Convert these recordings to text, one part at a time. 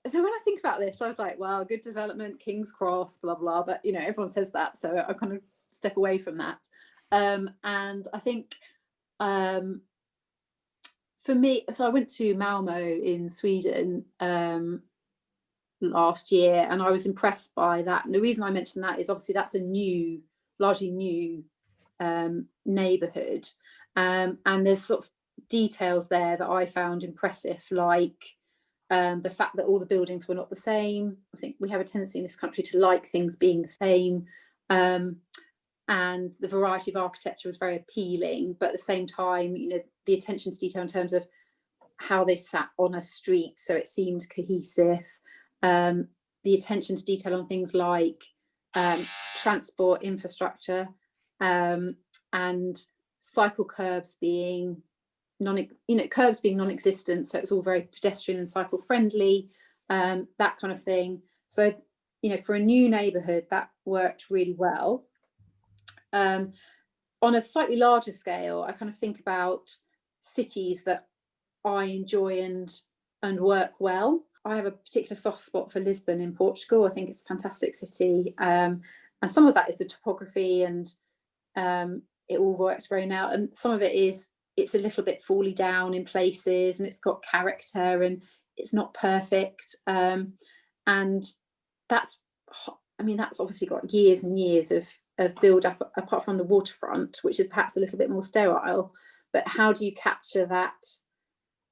so when I think about this, I was like, well, good development, King's Cross, blah, blah, but, you know, everyone says that. So I kind of step away from that. And I think for me, so I went to Malmo in Sweden last year, and I was impressed by that. And the reason I mentioned that is obviously that's a largely new neighbourhood. And there's sort of details there that I found impressive, like the fact that all the buildings were not the same. I think we have a tendency in this country to like things being the same. And the variety of architecture was very appealing, but at the same time, you know, the attention to detail in terms of how they sat on a street, so it seemed cohesive. The attention to detail on things like transport infrastructure and cycle curbs being non-existent, so it's all very pedestrian and cycle friendly, that kind of thing. So, you know, for a new neighbourhood, that worked really well. On a slightly larger scale, I kind of think about cities that I enjoy and work well. I have a particular soft spot for Lisbon in Portugal. I think it's a fantastic city, and some of that is the topography, and it all works very now. And some of it is it's a little bit fally down in places, and it's got character, and it's not perfect. And that's obviously got years and years of build up, apart from the waterfront, which is perhaps a little bit more sterile. But how do you capture that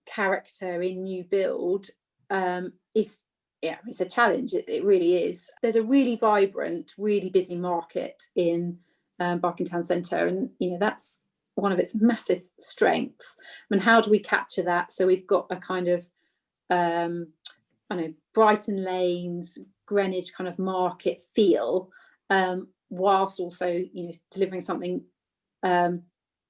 character in new build? It's a challenge. It really is. There's a really vibrant, really busy market in Barking Town Centre, and you know that's one of its massive strengths. I mean, how do we capture that? So we've got a kind of Brighton Lanes, Greenwich kind of market feel, whilst also, you know, delivering something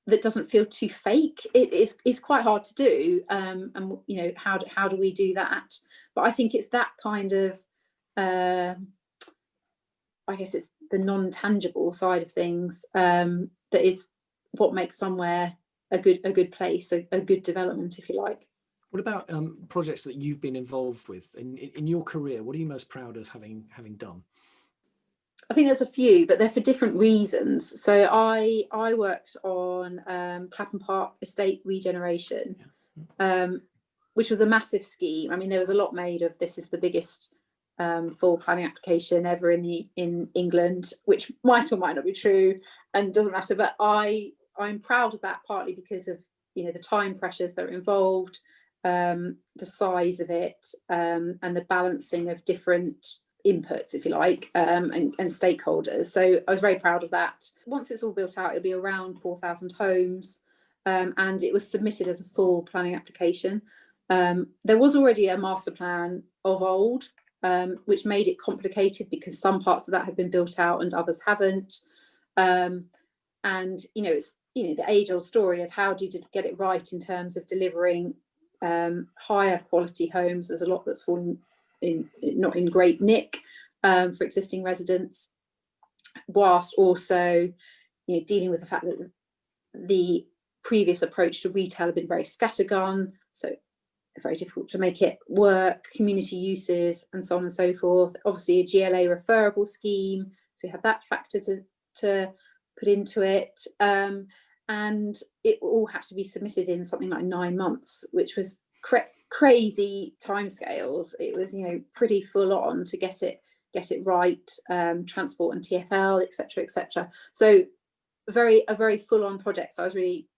that doesn't feel too fake. It's quite hard to do, and you know, how do we do that? But I think it's that kind of I guess it's the non-tangible side of things that is what makes somewhere a good place, a good development, if you like. What about projects that you've been involved with in your career? What are you most proud of having done? I think there's a few, but they're for different reasons. So I worked on Clapham Park estate regeneration, which was a massive scheme. I mean, there was a lot made of this is the biggest full planning application ever in England, which might or might not be true, and doesn't matter. But I'm proud of that, partly because of, you know, the time pressures that are involved, the size of it, and the balancing of different inputs, if you like, and stakeholders. So I was very proud of that. Once it's all built out, it'll be around 4,000 homes, and it was submitted as a full planning application. There was already a master plan of old, which made it complicated because some parts of that have been built out and others haven't. And you know, it's, you know, the age-old story of how do you get it right in terms of delivering higher quality homes. There's a lot that's fallen not in great nick for existing residents, whilst also, you know, dealing with the fact that the previous approach to retail had been very scattergun, so very difficult to make it work, community uses and so on and so forth. Obviously a GLA referable scheme, so we had that factor to put into it, and it all had to be submitted in something like 9 months, which was crazy timescales. It was, you know, pretty full on to get it right, transport and TfL, etc., etc. So a very full on project. So I was really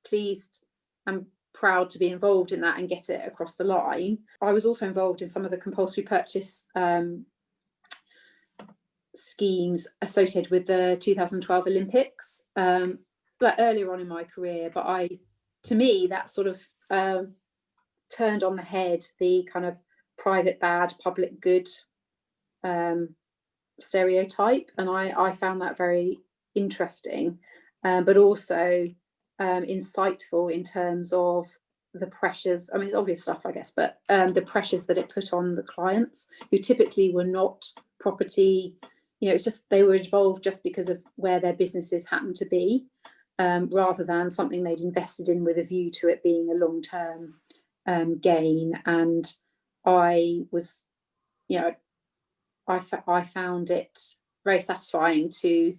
pleased and proud to be involved in that and get it across the line. I was also involved in some of the compulsory purchase schemes associated with the 2012 Olympics, like earlier on in my career. But to me, that sort of turned on the head the kind of private bad, public good stereotype, and I found that very interesting, but also insightful in terms of the pressures. I mean, it's obvious stuff, I guess, but the pressures that it put on the clients, who typically were not property, you know, it's just they were involved just because of where their businesses happened to be, rather than something they'd invested in with a view to it being a long-term gain. And I was, you know, I found it very satisfying to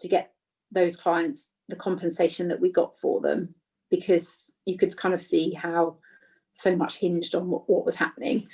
get those clients the compensation that we got for them, because you could kind of see how so much hinged on what was happening.